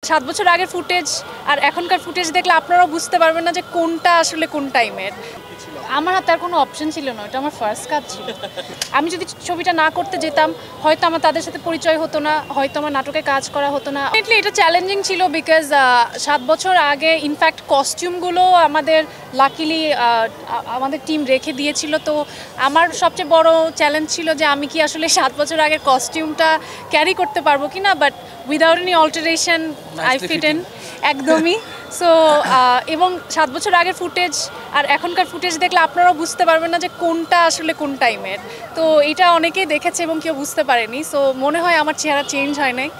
7 বছর আগের ফুটেজ আর এখনকার ফুটেজ দেখলে আপনারাও বুঝতে পারবেন না যে কোনটা আসলে কোন টাইমের। আমার হাতে আর কোনো অপশন ছিল না, এটা আমার ফার্স্ট কাজ ছিল। আমি যদি ছবিটা না করতে যেতাম হয়তো আমার তাদের সাথে পরিচয় হতো না, হয়তো আমার নাটকে কাজ করা হতো না। এটা চ্যালেঞ্জিং ছিল বিকজ 7 বছর আগে ইনফ্যাক্ট কস্টিউমগুলো আমাদের লাকিলি আমাদের টিম রেখে দিয়েছিল। তো আমার সবচেয়ে বড় চ্যালেঞ্জ ছিল যে আমি কি আসলে 7 বছর আগের কস্টিউমটা ক্যারি করতে পারবো কি না, but without any alteration I fit in একদমই। সো এবং 7 বছর আগের ফুটেজ আর এখনকার ফুটেজ দেখলে আপনারাও বুঝতে পারবেন না যে কোনটা আসলে কোন টাইমের। তো এটা অনেকেই দেখেছে এবং কেউ বুঝতে পারেনি। সো মনে হয় আমার চেহারা চেঞ্জ হয় নাই,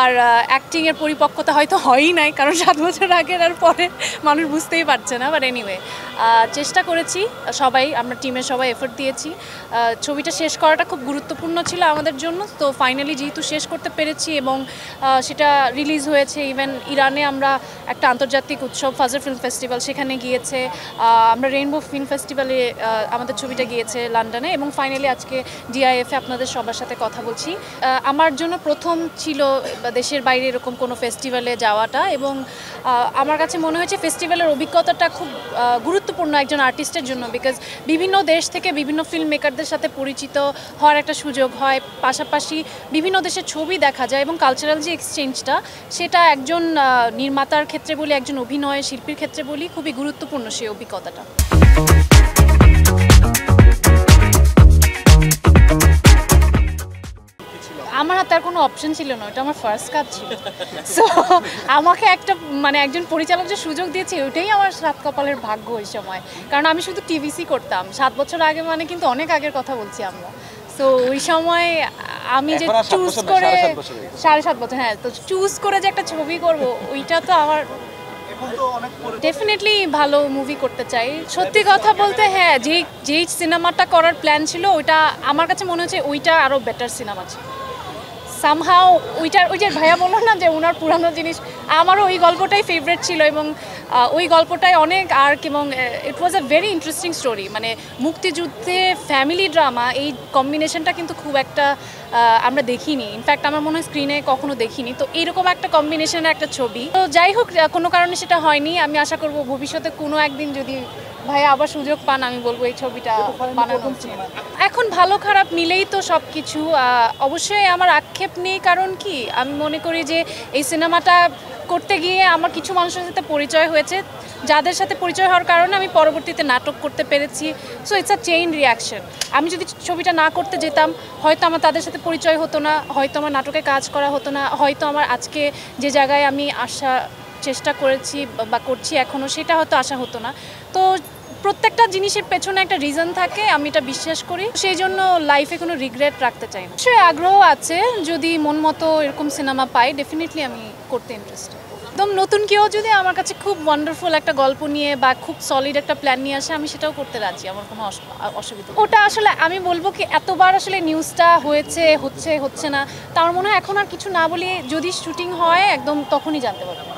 আর অ্যাক্টিংয়ের পরিপক্কতা হয়তো হয়ই নাই, কারণ 7 বছর আগের আর পরে মানুষ বুঝতেই পারছে না। বাট এনিওয়ে চেষ্টা করেছি, সবাই আমরা টিমের সবাই এফোর্ট দিয়েছি। ছবিটা শেষ করাটা খুব গুরুত্বপূর্ণ ছিল আমাদের জন্য। তো ফাইনালি যেহেতু শেষ করতে পেরেছি এবং সেটা রিলিজ হয়েছে, ইভেন ইরানে আমরা একটা আন্তর্জাতিক উৎসব ফাজার ফিল্ম ফেস্টিভ্যাল সেখানে গিয়েছে, আমরা রেইনবো ফিল্ম ফেস্টিভ্যালে আমাদের ছবিটা গিয়েছে লন্ডনে, এবং ফাইনালি আজকে ডিআইএফে আপনাদের সবার সাথে কথা বলছি। আমার জন্য প্রথম ছিল দেশের বাইরে এরকম কোনো ফেস্টিভ্যালে যাওয়াটা, এবং আমার কাছে মনে হয়েছে ফেস্টিভ্যালের অভিজ্ঞতাটা খুব গুরুত্বপূর্ণ একজন আর্টিস্টের জন্য, বিকজ বিভিন্ন দেশ থেকে বিভিন্ন ফিল্ম মেকারদের সাথে পরিচিত হওয়ার একটা সুযোগ হয়, পাশাপাশি বিভিন্ন দেশের ছবি দেখা যায়, এবং কালচারাল যে এক্সচেঞ্জটা সেটা একজন নির্মাতার ক্ষেত্রে বলি, একজন অভিনয় শিল্পীর ক্ষেত্রে বলি, খুবই গুরুত্বপূর্ণ সেই অভিজ্ঞতাটা। আমার হাতে আর কোনো অপশন ছিল না, এটা আমার ফার্স্ট কাজ ছিল। সো আমাকে একজন পরিচালক যে সুযোগ দিয়েছে ওইটাই আমার সাত কপালের ভাগ্য ওই সময়, কারণ আমি শুধু টিভিসি করতাম 7 বছর আগে, মানে কিন্তু অনেক আগের কথা বলছি আমরা। সো ওই সময় আমি যে চুজ করে 7.5 বছর, হ্যাঁ, তো চুজ করে যে একটা ছবি করব ওইটা তো আমার ডেফিনেটলি ভালো মুভি করতে চাই। সত্যি কথা বলতে হ্যাঁ, যেই সিনেমাটা করার প্ল্যান ছিল ওইটা আমার কাছে মনে হচ্ছে ওইটা আরও বেটার সিনেমা ছিল সামহাও। ওই যে ভাইয়া বললো না যে ওনার পুরানো জিনিস, আমারও ওই গল্পটাই ফেভারিট ছিল, এবং ওই গল্পটায় অনেক আর্ক, এবং ইট ওয়াজ আ ভেরি ইন্টারেস্টিং স্টোরি। মানে মুক্তিযুদ্ধে ফ্যামিলি ড্রামা, এই কম্বিনেশনটা কিন্তু খুব একটা আমরা দেখিনি, ইনফ্যাক্ট আমার মনে হয় স্ক্রিনে কখনো দেখিনি। তো এইরকম একটা কম্বিনেশনের একটা ছবি, তো যাই হোক কোনো কারণে সেটা হয়নি। আমি আশা করব ভবিষ্যতে কোনো একদিন যদি ভাইয়া আবার সুযোগ পান, আমি বলবো এই ছবিটা বানানো উচিত। এখন ভালো খারাপ মিলেই তো সব কিছু। অবশ্যই আমার আক্ষেপ নেই, কারণ কি আমি মনে করি যে এই সিনেমাটা করতে গিয়ে আমার কিছু মানুষের সাথে পরিচয় হয়েছে, যাদের সাথে পরিচয় হওয়ার কারণে আমি পরবর্তীতে নাটক করতে পেরেছি। So it's a chain reaction. আমি যদি ছবিটা না করতে যেতাম হয়তো আমার তাদের সাথে পরিচয় হতো না, হয়তো আমার নাটকে কাজ করা হতো না, হয়তো আমার আজকে যে জায়গায় আমি আসা চেষ্টা করেছি বা করছি এখনও, সেটা হয়তো আসা হতো না। তো প্রত্যেকটা জিনিসের পেছনে একটা রিজন থাকে, আমি এটা বিশ্বাস করি। সেই জন্য লাইফে কোনো রিগ্রেট রাখতে চাই না। সে আগ্রহ আছে, যদি মন মতো এরকম সিনেমা পাই ডেফিনেটলি আমি করতে ইন্টারেস্টেড। একদম নতুন কেউ যদি আমার কাছে খুব ওয়ান্ডারফুল একটা গল্প নিয়ে বা খুব সলিড একটা প্ল্যান নিয়ে আসে, আমি সেটাও করতে রাজি, আমার কোনো অসুবিধা। ওটা আসলে আমি বলবো কি, এতবার আসলে নিউজটা হচ্ছে না, তার মনে হয় এখন আর কিছু না বলি, যদি শুটিং হয় একদম তখনই জানতে পারবো।